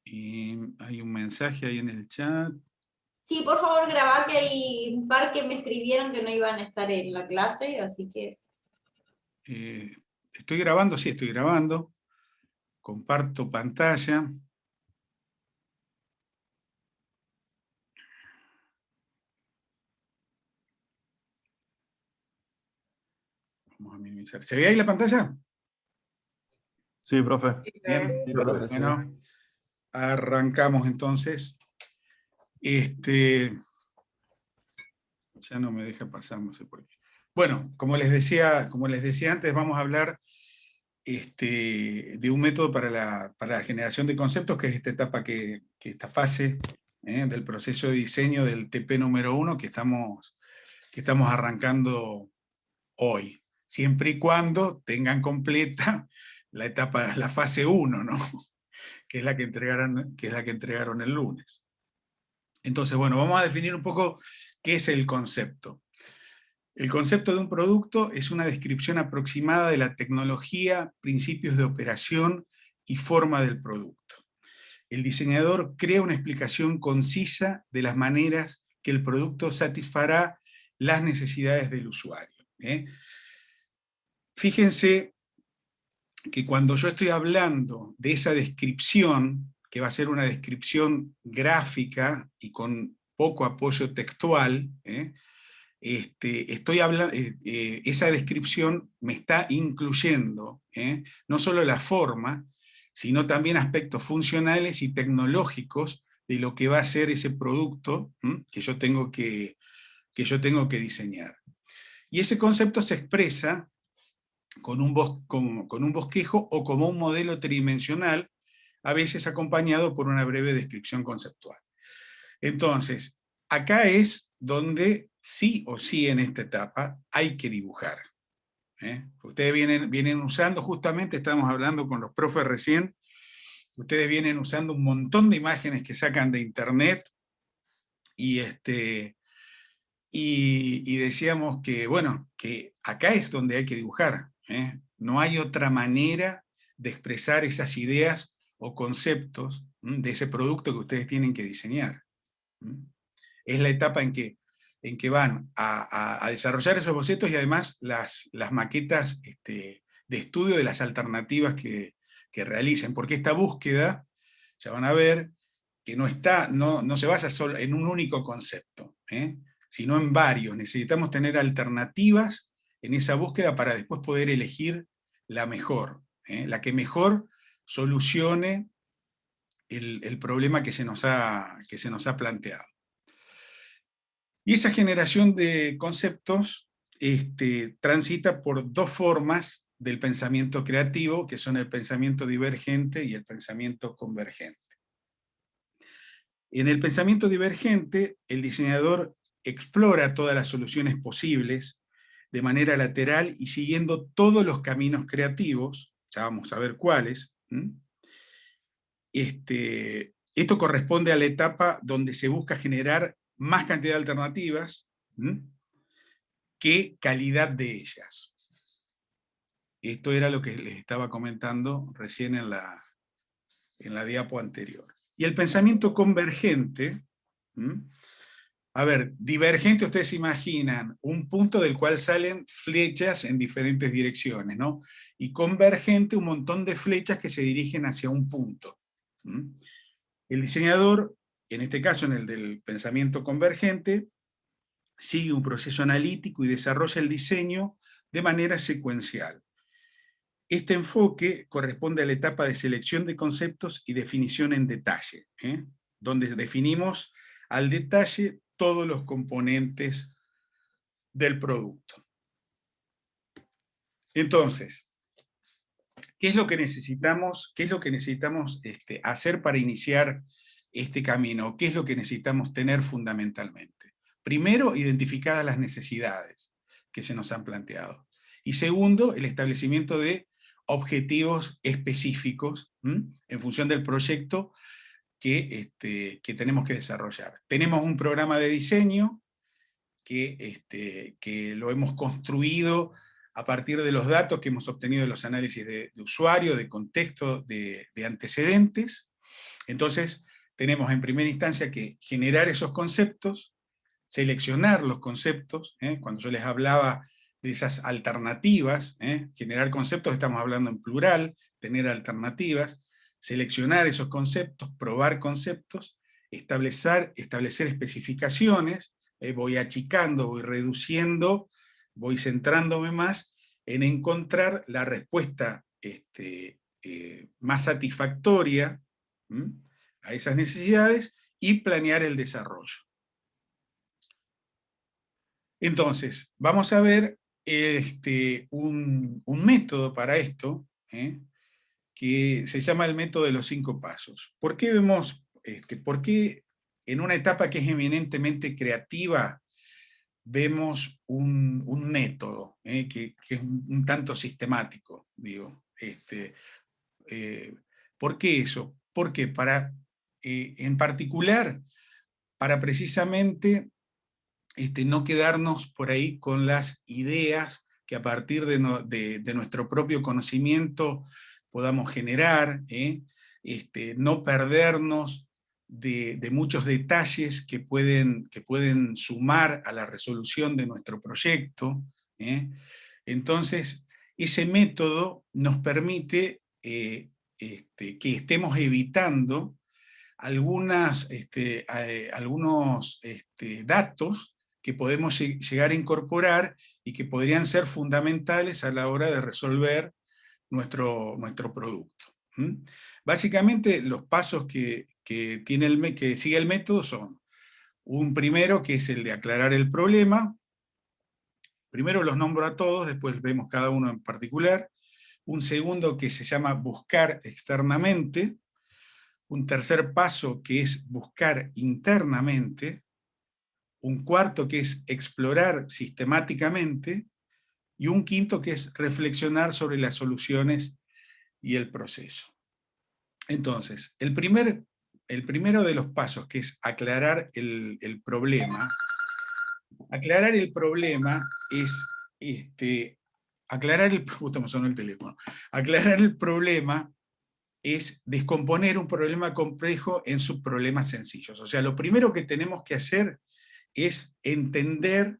Y hay un mensaje ahí en el chat. Sí, por favor, grabá, que hay un par que me escribieron que no iban a estar en la clase, así que... ¿Estoy grabando? Sí, estoy grabando. Comparto pantalla. Vamos a minimizar. ¿Se ve ahí la pantalla? Sí, profe. Bien. Sí, profe, sí. Bueno, arrancamos entonces. Ya no me deja pasar, no sé por qué. Bueno, como les decía antes, vamos a hablar de un método para la generación de conceptos, que es esta etapa, esta fase del proceso de diseño del TP número 1 que estamos arrancando hoy, siempre y cuando tengan completa la etapa, la fase 1, ¿no? que es la que entregaron el lunes. Entonces, bueno, vamos a definir un poco qué es el concepto. El concepto de un producto es una descripción aproximada de la tecnología, principios de operación y forma del producto. El diseñador crea una explicación concisa de las maneras que el producto satisfará las necesidades del usuario. Fíjense que cuando yo estoy hablando de esa descripción, que va a ser una descripción gráfica y con poco apoyo textual, estoy hablando, esa descripción me está incluyendo no solo la forma, sino también aspectos funcionales y tecnológicos de lo que va a ser ese producto que yo tengo que diseñar. Y ese concepto se expresa con un bosquejo o como un modelo tridimensional, a veces acompañado por una breve descripción conceptual. Entonces, acá es donde sí o sí en esta etapa hay que dibujar. Ustedes vienen usando, justamente estamos hablando con los profes recién, ustedes vienen usando un montón de imágenes que sacan de internet y, y decíamos que, bueno, que acá es donde hay que dibujar. No hay otra manera de expresar esas ideas o conceptos de ese producto que ustedes tienen que diseñar. Es la etapa en que van a desarrollar esos bocetos y además las maquetas de estudio de las alternativas que realicen, porque esta búsqueda, ya van a ver, que no se basa solo en un único concepto, sino en varios. Necesitamos tener alternativas en esa búsqueda para después poder elegir la mejor, la que mejor solucione el problema que se nos ha planteado. Y esa generación de conceptos transita por dos formas del pensamiento creativo, que son el pensamiento divergente y el pensamiento convergente. En el pensamiento divergente, el diseñador explora todas las soluciones posibles de manera lateral y siguiendo todos los caminos creativos, ya vamos a ver cuáles. Esto corresponde a la etapa donde se busca generar más cantidad de alternativas que calidad de ellas. Esto era lo que les estaba comentando recién en la diapo anterior. Y el pensamiento convergente, a ver, divergente, ustedes imaginan un punto del cual salen flechas en diferentes direcciones, ¿no? Y convergente, un montón de flechas que se dirigen hacia un punto. El diseñador, en este caso en el del pensamiento convergente, sigue un proceso analítico y desarrolla el diseño de manera secuencial. Este enfoque corresponde a la etapa de selección de conceptos y definición en detalle, donde definimos al detalle todos los componentes del producto. Entonces, ¿qué es lo que necesitamos hacer para iniciar este camino? ¿Qué es lo que necesitamos tener fundamentalmente? Primero, identificadas las necesidades que se nos han planteado. Y segundo, el establecimiento de objetivos específicos en función del proyecto que tenemos que desarrollar. Tenemos un programa de diseño que lo hemos construido a partir de los datos que hemos obtenido de los análisis de usuario, de contexto, de antecedentes, Entonces, tenemos en primera instancia que generar esos conceptos, seleccionar los conceptos, cuando yo les hablaba de esas alternativas, generar conceptos, estamos hablando en plural, tener alternativas, seleccionar esos conceptos, probar conceptos, establecer especificaciones, voy achicando, voy reduciendo, voy centrándome más en encontrar la respuesta más satisfactoria a esas necesidades y planear el desarrollo. Entonces, vamos a ver un método para esto, que se llama el método de los 5 pasos. ¿Por qué por qué en una etapa que es eminentemente creativa vemos un método que es un tanto sistemático, digo? ¿Por qué eso? Porque en particular, para precisamente no quedarnos por ahí con las ideas que a partir de nuestro propio conocimiento podamos generar, no perdernos de muchos detalles que pueden sumar a la resolución de nuestro proyecto. Entonces, ese método nos permite que estemos evitando algunos datos que podemos llegar a incorporar y que podrían ser fundamentales a la hora de resolver nuestro producto. Básicamente, los pasos que sigue el método son: un primero, que es el de aclarar el problema. Primero los nombro a todos, después vemos cada uno en particular. Un segundo, que se llama buscar externamente. Un tercer paso, que es buscar internamente. Un cuarto, que es explorar sistemáticamente. Y un quinto, que es reflexionar sobre las soluciones y el proceso. Entonces, el primero de los pasos, que es aclarar el problema. Aclarar el problema es justo me sonó el teléfono. Aclarar el problema es descomponer un problema complejo en subproblemas sencillos. O sea, lo primero que tenemos que hacer es entender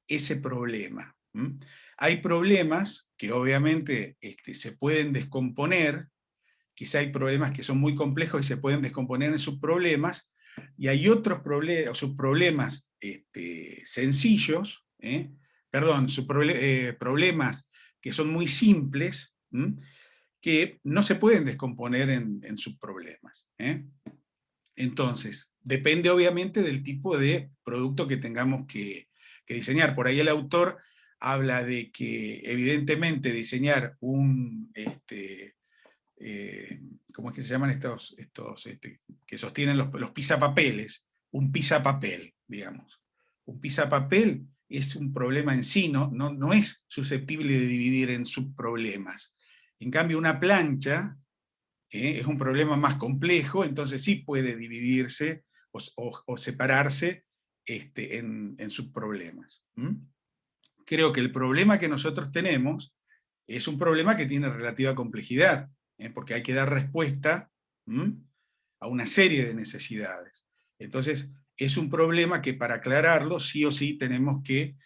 ese problema. Hay problemas que obviamente se pueden descomponer, quizá hay problemas que son muy complejos y se pueden descomponer en subproblemas, y hay otros subproblemas sencillos, problemas que son muy simples, que no se pueden descomponer en subproblemas. Entonces, depende obviamente del tipo de producto que tengamos que diseñar. Por ahí el autor habla de que evidentemente diseñar ¿cómo es que se llaman estos que sostienen los pisapapeles? Un pisapapel, digamos. Un pisapapel es un problema en sí, no es susceptible de dividir en subproblemas. En cambio, una plancha es un problema más complejo, entonces sí puede dividirse o separarse en subproblemas. Creo que el problema que nosotros tenemos es un problema que tiene relativa complejidad, porque hay que dar respuesta a una serie de necesidades. Entonces, es un problema que para aclararlo sí o sí tenemos que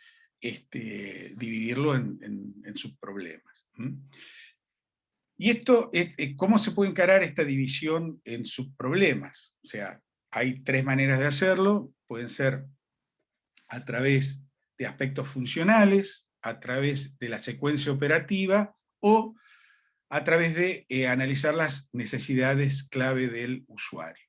dividirlo en subproblemas. Y esto, ¿cómo se puede encarar esta división en subproblemas? O sea, hay 3 maneras de hacerlo. Pueden ser a través de aspectos funcionales, a través de la secuencia operativa o a través de analizar las necesidades clave del usuario.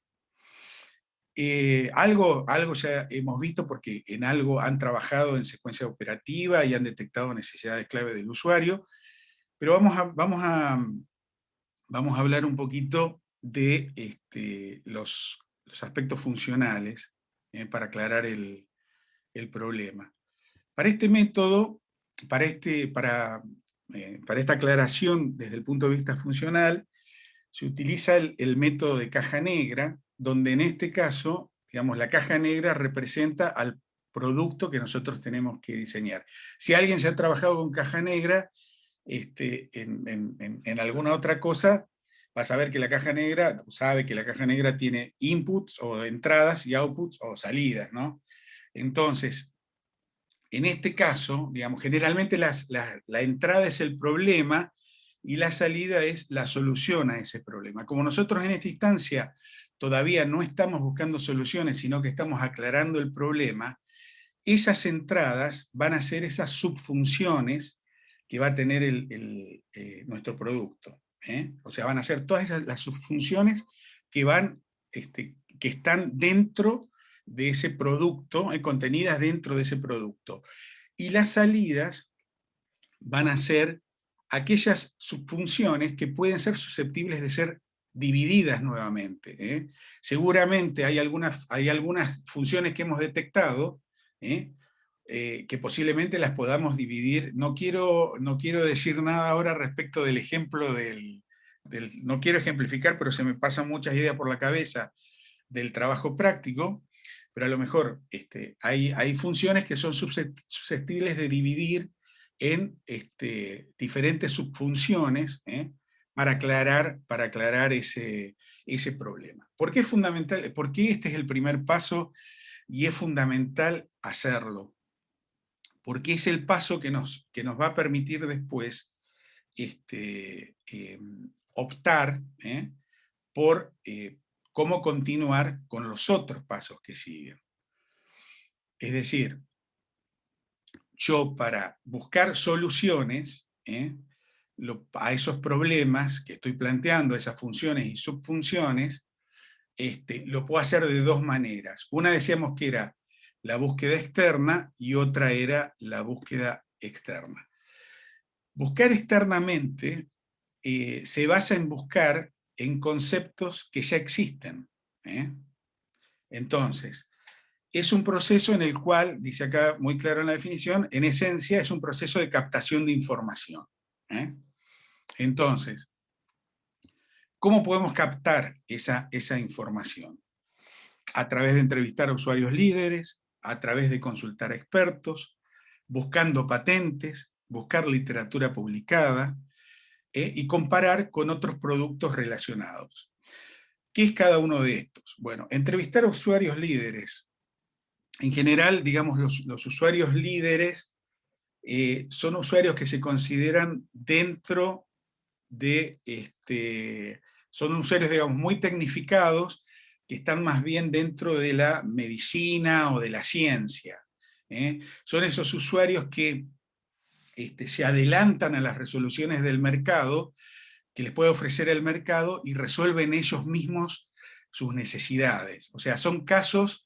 Algo ya hemos visto, porque en algo han trabajado en secuencia operativa y han detectado necesidades clave del usuario, pero vamos a hablar un poquito de los aspectos funcionales para aclarar el problema. Para este método, para esta aclaración desde el punto de vista funcional, se utiliza el método de caja negra, donde en este caso, digamos, la caja negra representa al producto que nosotros tenemos que diseñar. Si alguien ya ha trabajado con caja negra en alguna otra cosa, vas a ver que la caja negra, sabe que la caja negra tiene inputs o entradas y outputs o salidas, ¿no? Entonces, en este caso, digamos, generalmente la entrada es el problema y la salida es la solución a ese problema. Como nosotros en esta instancia todavía no estamos buscando soluciones, sino que estamos aclarando el problema, esas entradas van a ser esas subfunciones que va a tener nuestro producto. O sea, van a ser todas las subfunciones que que están dentro de ese producto, contenidas dentro de ese producto. Y las salidas van a ser aquellas subfunciones que pueden ser susceptibles de ser divididas nuevamente. Seguramente hay algunas funciones que hemos detectado que posiblemente las podamos dividir. No quiero decir nada ahora respecto del ejemplo no quiero ejemplificar, pero se me pasan muchas ideas por la cabeza del trabajo práctico, pero a lo mejor hay funciones que son susceptibles de dividir en diferentes subfunciones para aclarar ese problema. ¿Por qué es fundamental? ¿Por qué este es el primer paso y es fundamental hacerlo? Porque es el paso que nos va a permitir después optar por cómo continuar con los otros pasos que siguen. Es decir, yo para buscar soluciones a esos problemas que estoy planteando, esas funciones y subfunciones, lo puedo hacer de dos maneras. Una decíamos que era la búsqueda externa y otra era la búsqueda externa. Buscar externamente se basa en buscar en conceptos que ya existen. Entonces, es un proceso en el cual, dice acá muy claro en la definición, en esencia es un proceso de captación de información. Entonces, ¿cómo podemos captar esa información? A través de entrevistar a usuarios líderes, a través de consultar a expertos, buscando patentes, buscar literatura publicada y comparar con otros productos relacionados. ¿Qué es cada uno de estos? Bueno, entrevistar a usuarios líderes. En general, digamos, los usuarios líderes son usuarios que se consideran dentro de, son usuarios, digamos, muy tecnificados, que están más bien dentro de la medicina o de la ciencia. Son esos usuarios que se adelantan a las resoluciones del mercado, que les puede ofrecer el mercado y resuelven ellos mismos sus necesidades. O sea, son casos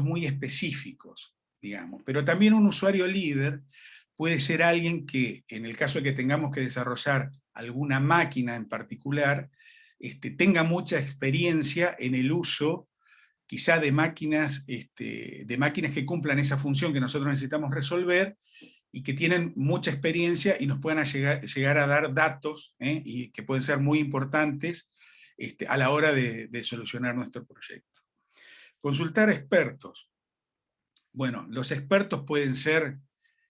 muy específicos, digamos. Pero también un usuario líder puede ser alguien que, en el caso de que tengamos que desarrollar alguna máquina en particular, tenga mucha experiencia en el uso quizá de máquinas que cumplan esa función que nosotros necesitamos resolver, y que tienen mucha experiencia y nos puedan llegar a dar datos y que pueden ser muy importantes a la hora de solucionar nuestro proyecto. Consultar expertos. Bueno, los expertos pueden ser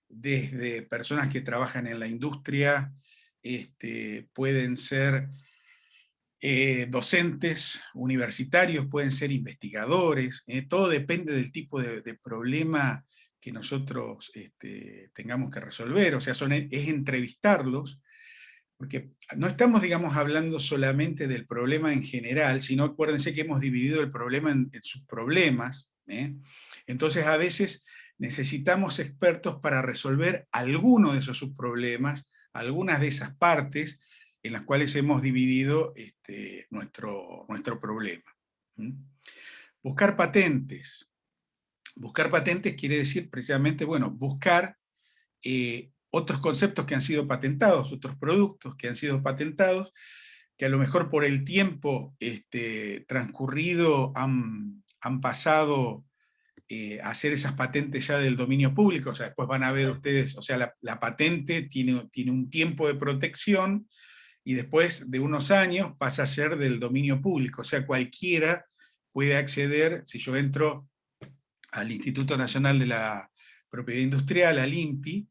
desde personas que trabajan en la industria, pueden ser docentes universitarios, pueden ser investigadores, todo depende del tipo de problema que nosotros tengamos que resolver. O sea, es entrevistarlos, porque no estamos, digamos, hablando solamente del problema en general, sino acuérdense que hemos dividido el problema en subproblemas. Entonces, a veces necesitamos expertos para resolver alguno de esos subproblemas, algunas de esas partes en las cuales hemos dividido nuestro problema. Buscar patentes. Buscar patentes quiere decir precisamente, bueno, buscar otros conceptos que han sido patentados, otros productos que han sido patentados, que a lo mejor por el tiempo transcurrido han pasado a hacer esas patentes ya del dominio público. O sea, después van a ver ustedes, o sea, la patente tiene un tiempo de protección y después de unos años pasa a ser del dominio público. O sea, cualquiera puede acceder, si yo entro al Instituto Nacional de la Propiedad Industrial, al INPI,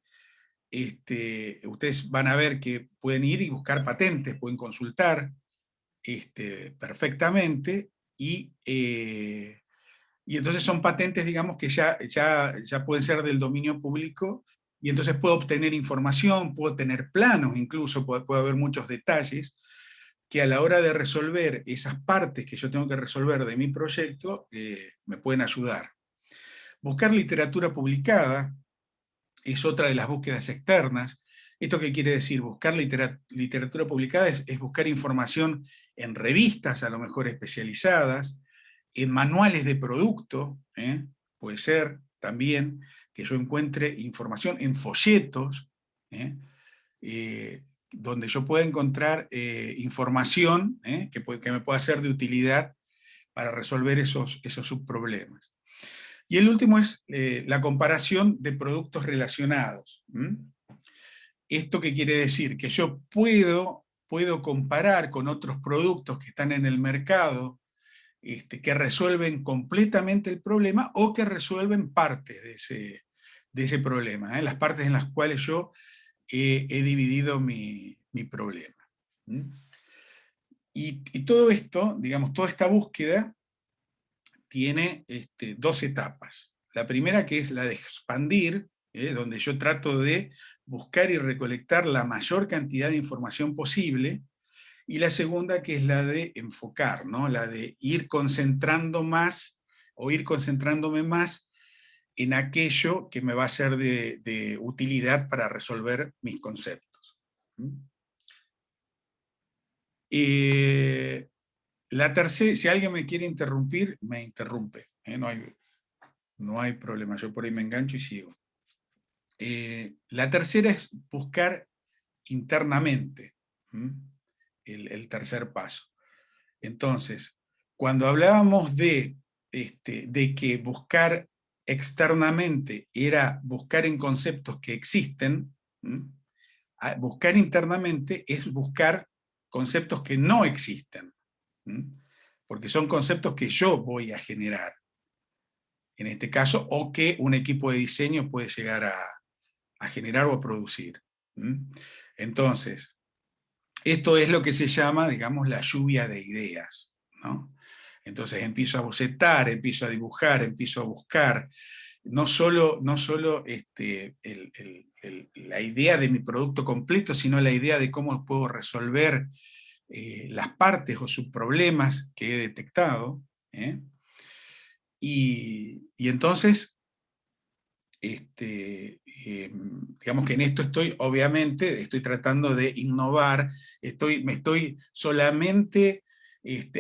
ustedes van a ver que pueden ir y buscar patentes, pueden consultar perfectamente, y entonces son patentes, digamos, que ya pueden ser del dominio público, y entonces puedo obtener información, puedo tener planos, incluso puede haber muchos detalles, que a la hora de resolver esas partes que yo tengo que resolver de mi proyecto, me pueden ayudar. Buscar literatura publicada es otra de las búsquedas externas. ¿Esto qué quiere decir? Buscar literatura publicada es buscar información en revistas, a lo mejor especializadas, en manuales de producto, puede ser también que yo encuentre información en folletos, donde yo pueda encontrar información que me pueda ser de utilidad para resolver esos subproblemas. Y el último es la comparación de productos relacionados. ¿Esto qué quiere decir? Que yo puedo comparar con otros productos que están en el mercado, que resuelven completamente el problema o que resuelven parte de ese problema, las partes en las cuales yo he dividido mi problema. Y todo esto, digamos, toda esta búsqueda tiene dos etapas. La primera, que es la de expandir, donde yo trato de buscar y recolectar la mayor cantidad de información posible, y la segunda, que es la de enfocar, ¿no? La de ir concentrando más o ir concentrándome más en aquello que me va a ser de utilidad para resolver mis conceptos. La tercera, si alguien me quiere interrumpir, me interrumpe. No hay problema, yo por ahí me engancho y sigo. La tercera es buscar internamente. El tercer paso. Entonces, cuando hablábamos de que buscar externamente era buscar en conceptos que existen, buscar internamente es buscar conceptos que no existen, porque son conceptos que yo voy a generar, en este caso, o que un equipo de diseño puede llegar a generar o a producir. Entonces, esto es lo que se llama, digamos, la lluvia de ideas, ¿no? Entonces empiezo a bocetar, empiezo a dibujar, empiezo a buscar, no solo la idea de mi producto completo, sino la idea de cómo puedo resolver las partes o subproblemas que he detectado. Y entonces, digamos que en esto obviamente, estoy tratando de innovar, me estoy solamente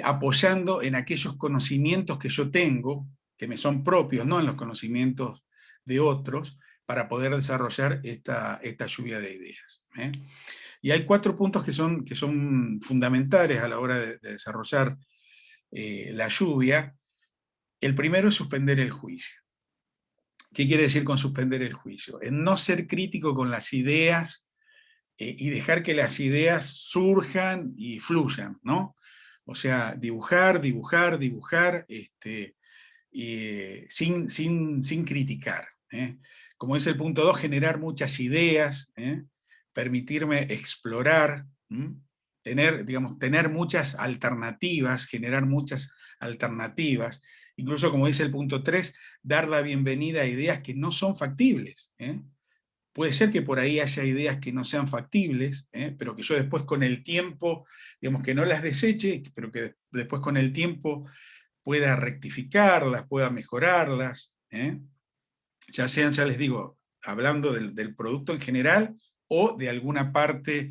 apoyando en aquellos conocimientos que yo tengo, que me son propios, no en los conocimientos de otros, para poder desarrollar esta lluvia de ideas. Y hay 4 puntos que son fundamentales a la hora de desarrollar la lluvia. El primero es suspender el juicio. ¿Qué quiere decir con suspender el juicio? En no ser crítico con las ideas y dejar que las ideas surjan y fluyan, ¿no? O sea, dibujar, sin criticar. Como es el punto 2, generar muchas ideas, permitirme explorar, tener muchas alternativas, generar muchas alternativas, incluso como dice el punto 3, dar la bienvenida a ideas que no son factibles. Puede ser que por ahí haya ideas que no sean factibles, pero que yo después con el tiempo, digamos, que no las deseche, pero que después con el tiempo pueda rectificarlas, pueda mejorarlas, ya sean, ya les digo, hablando del producto en general o de alguna parte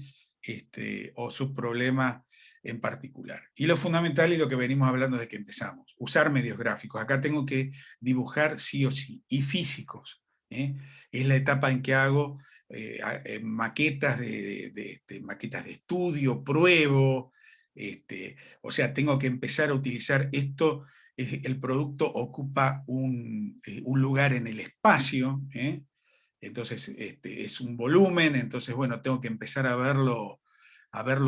o subproblema en particular. Y lo fundamental y lo que venimos hablando desde que empezamos, usar medios gráficos. Acá tengo que dibujar sí o sí, y físicos. Es la etapa en que hago maquetas maquetas de estudio, pruebo, o sea, tengo que empezar a utilizar esto. El producto ocupa un lugar en el espacio, entonces es un volumen, entonces bueno, tengo que empezar a verlo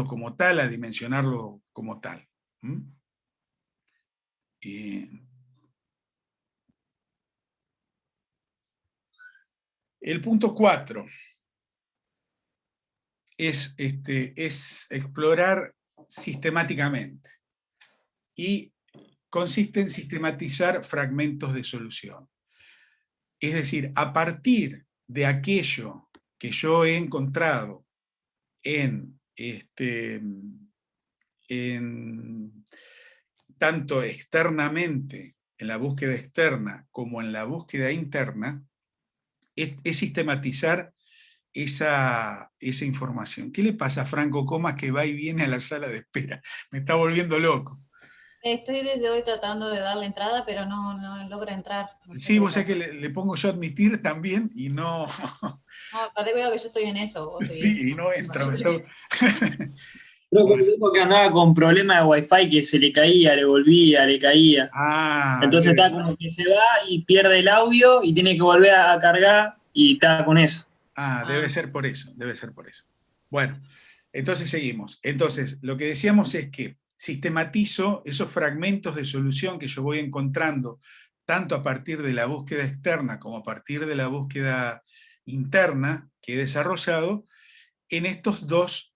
como tal, a dimensionarlo como tal. El punto 4 es explorar sistemáticamente. Y consiste en sistematizar fragmentos de solución. Es decir, a partir de aquello que yo he encontrado tanto externamente, en la búsqueda externa, como en la búsqueda interna, es sistematizar esa información. ¿Qué le pasa a Franco Comas que va y viene a la sala de espera? Me está volviendo loco. Estoy desde hoy tratando de dar la entrada, pero no logra entrar. No sé Sí, qué vos sabés pasa. que le pongo yo admitir también y no... No, para cuidado que yo estoy en eso. Vos seguís. Sí, y no entra. Creo que Bueno. me dijo que andaba con problemas de wifi, que se le caía, le volvía, le caía. Ah, Entonces está como que se va y pierde el audio y tiene que volver a cargar y está con eso. debe ser por eso, debe ser por eso. Bueno, entonces seguimos. Entonces, lo que decíamos es que sistematizo esos fragmentos de solución que yo voy encontrando, tanto a partir de la búsqueda externa como a partir de la búsqueda interna que he desarrollado, en estos dos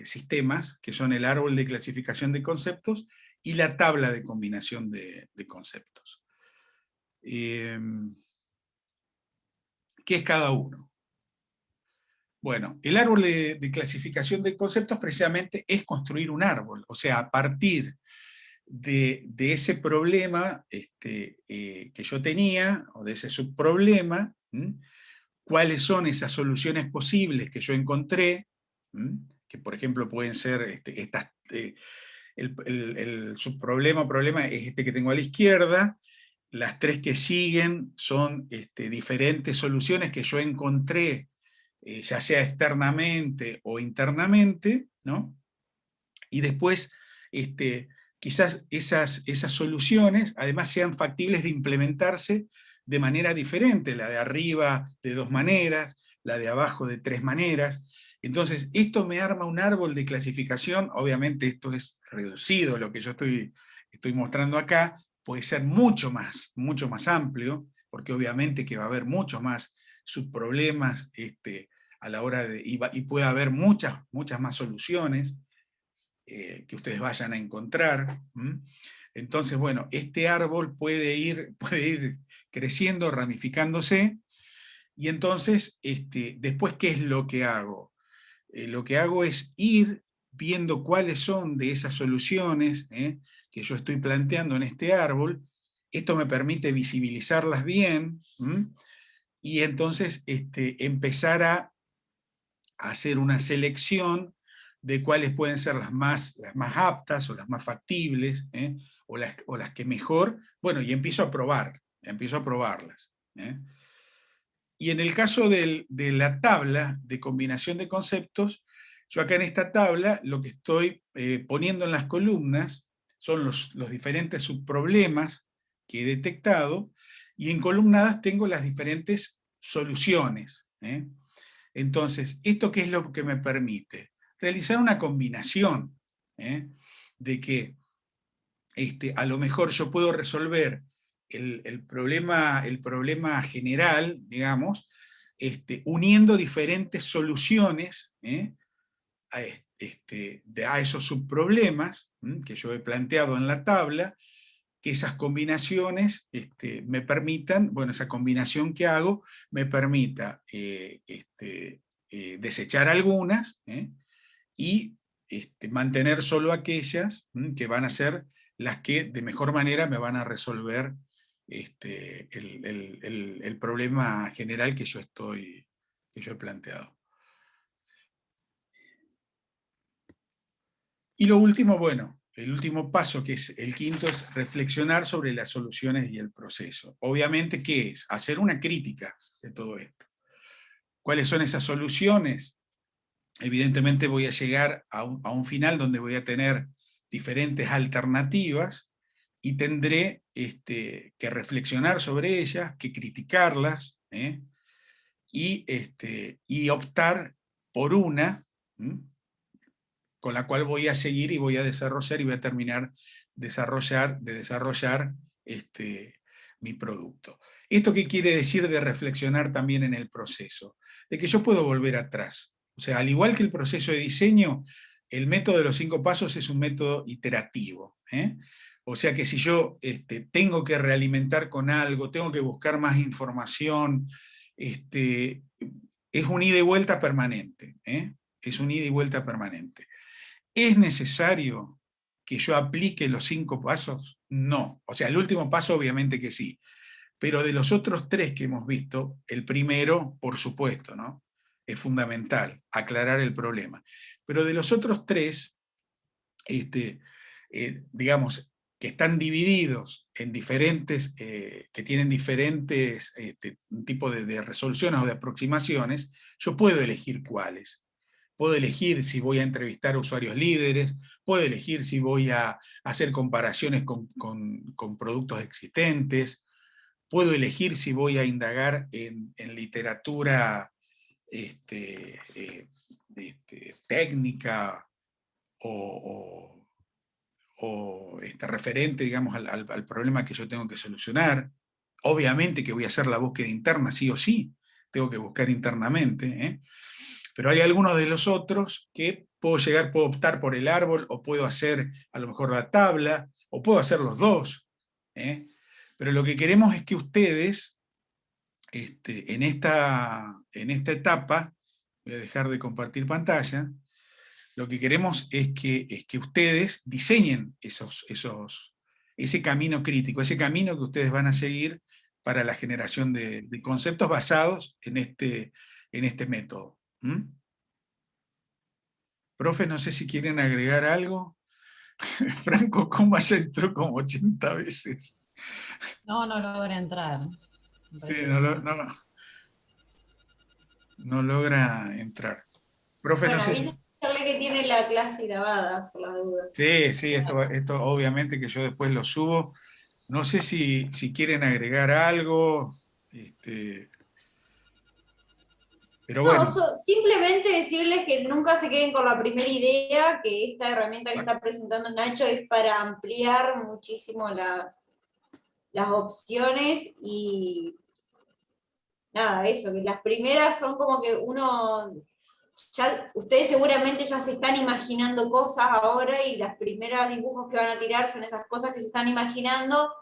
sistemas, que son el árbol de clasificación de conceptos y la tabla de combinación de conceptos. ¿Qué es cada uno? Bueno, el árbol de clasificación de conceptos precisamente es construir un árbol, o sea, a partir de ese problema que yo tenía, o de ese subproblema, cuáles son esas soluciones posibles que yo encontré, que por ejemplo pueden ser el subproblema o problema es este que tengo a la izquierda, las tres que siguen son diferentes soluciones que yo encontré, ya sea externamente o internamente, ¿no? Y después, quizás esas soluciones además sean factibles de implementarse de manera diferente, la de arriba de 2 maneras, la de abajo de 3 maneras. Entonces, esto me arma un árbol de clasificación, obviamente esto es reducido, lo que yo estoy mostrando acá, puede ser mucho más amplio, porque obviamente que va a haber muchos más subproblemas a la hora de, y puede haber muchas más soluciones que ustedes vayan a encontrar. Entonces, bueno, este árbol puede ir creciendo, ramificándose, y entonces, después, ¿qué es lo que hago? Lo que hago es ir viendo cuáles son de esas soluciones que yo estoy planteando en este árbol. Esto me permite visibilizarlas bien, y entonces empezar a hacer una selección de cuáles pueden ser las más aptas o las más factibles, o las que mejor, bueno, y empiezo a probarlas. Y en el caso de la tabla de combinación de conceptos, yo acá en esta tabla lo que estoy poniendo en las columnas son los diferentes subproblemas que he detectado, y en columnadas tengo las diferentes soluciones. Entonces, ¿esto qué es lo que me permite? Realizar una combinación, de que a lo mejor yo puedo resolver el problema general, digamos, uniendo diferentes soluciones a esos subproblemas que yo he planteado en la tabla, que esas combinaciones me permitan, bueno, esa combinación que hago me permita desechar algunas y mantener solo aquellas que van a ser las que de mejor manera me van a resolver el problema general que yo he planteado. Y lo último, bueno, el último paso, que es el quinto, es reflexionar sobre las soluciones y el proceso. Obviamente, ¿qué es? Hacer una crítica de todo esto. ¿Cuáles son esas soluciones? Evidentemente voy a llegar a un final donde voy a tener diferentes alternativas y tendré que reflexionar sobre ellas, que criticarlas, y optar por una, con la cual voy a seguir y voy a desarrollar y voy a terminar de desarrollar mi producto. ¿Esto qué quiere decir de reflexionar también en el proceso? De que yo puedo volver atrás. O sea, al igual que el proceso de diseño, el método de los 5 pasos es un método iterativo. O sea que si yo tengo que realimentar con algo, tengo que buscar más información, es un ida y vuelta permanente. Es un ida y vuelta permanente. ¿Es necesario que yo aplique los 5 pasos? No. O sea, el último paso obviamente que sí. Pero de los otros 3 que hemos visto, el primero, por supuesto, ¿no? Es fundamental, aclarar el problema. Pero de los otros 3, digamos, que están divididos en diferentes, que tienen diferentes tipos de resoluciones o de aproximaciones, yo puedo elegir cuáles. Puedo elegir si voy a entrevistar a usuarios líderes, puedo elegir si voy a hacer comparaciones con productos existentes, puedo elegir si voy a indagar en literatura técnica o referente, digamos, al problema que yo tengo que solucionar. Obviamente que voy a hacer la búsqueda interna, sí o sí, tengo que buscar internamente, pero hay algunos de los otros que puedo optar por el árbol, o puedo hacer a lo mejor la tabla, o puedo hacer los dos. Pero lo que queremos es que ustedes, en esta etapa, voy a dejar de compartir pantalla, lo que queremos es que ustedes diseñen ese camino crítico, ese camino que ustedes van a seguir para la generación de conceptos basados en este método. Profe, no sé si quieren agregar algo. Franco Coma ya entró como 80 veces. No logra entrar. Me Sí, parece no logra entrar. Profe, no Bueno, sé si... avísenle que tiene la clase grabada, por las dudas. Sí, esto obviamente que yo después lo subo. No sé si quieren agregar algo, pero No, bueno. simplemente decirles que nunca se queden con la primera idea, que esta herramienta que está presentando Nacho es para ampliar muchísimo las opciones y nada, eso, que las primeras son como que ustedes seguramente ya se están imaginando cosas ahora y las primeras dibujos que van a tirar son esas cosas que se están imaginando,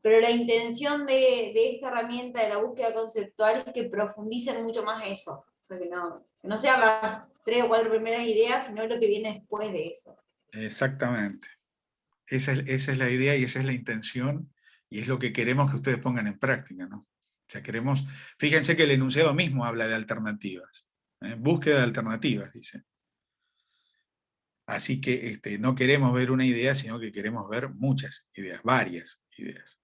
pero la intención de esta herramienta de la búsqueda conceptual es que profundicen mucho más eso. O sea, que no sean las 3 o 4 primeras ideas, sino lo que viene después de eso. Exactamente. Esa es la idea y esa es la intención y es lo que queremos que ustedes pongan en práctica, ¿no? O sea, fíjense que el enunciado mismo habla de alternativas. Búsqueda de alternativas, dice. Así que no queremos ver una idea, sino que queremos ver muchas ideas, varias ideas.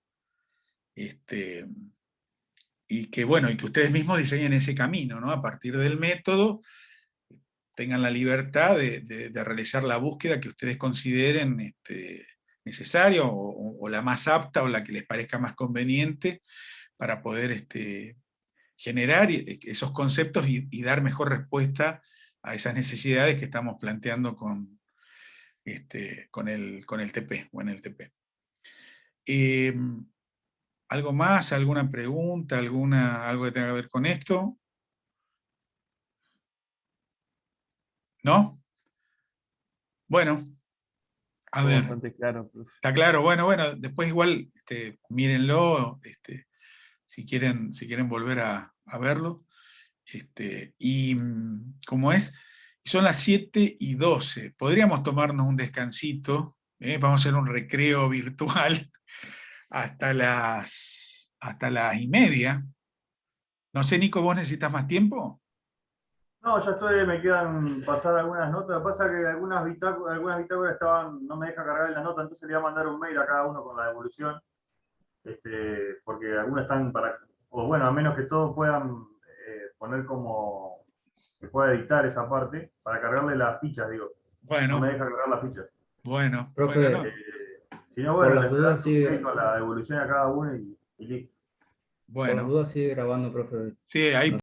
Y que ustedes mismos diseñen ese camino, ¿no? A partir del método, tengan la libertad de realizar la búsqueda que ustedes consideren necesaria o la más apta o la que les parezca más conveniente para poder generar esos conceptos y dar mejor respuesta a esas necesidades que estamos planteando con el TP o en el TP. ¿Algo más? ¿Alguna pregunta? ¿Algo que tenga que ver con esto? ¿No? Bueno, a ver. Bastante claro, profe. Está claro, bueno, después igual mírenlo, si quieren volver a verlo. Y como es, son las 7:12. Podríamos tomarnos un descansito, vamos a hacer un recreo virtual hasta las 1:30. No sé, Nico, ¿vos necesitas más tiempo? No, ya me quedan pasar algunas notas. Lo que pasa es que algunas bitácoras no me deja cargar las notas, entonces le voy a mandar un mail a cada uno con la devolución. Porque algunas están a menos que todos puedan poner como que pueda editar esa parte para cargarle las fichas, digo. Bueno. No me deja cargar las fichas. Bueno, Profe, no. Si no, por las les dudas doy un mail sigue, con la devolución a cada uno y listo. por las dudas sigue grabando, profe. Sí, ahí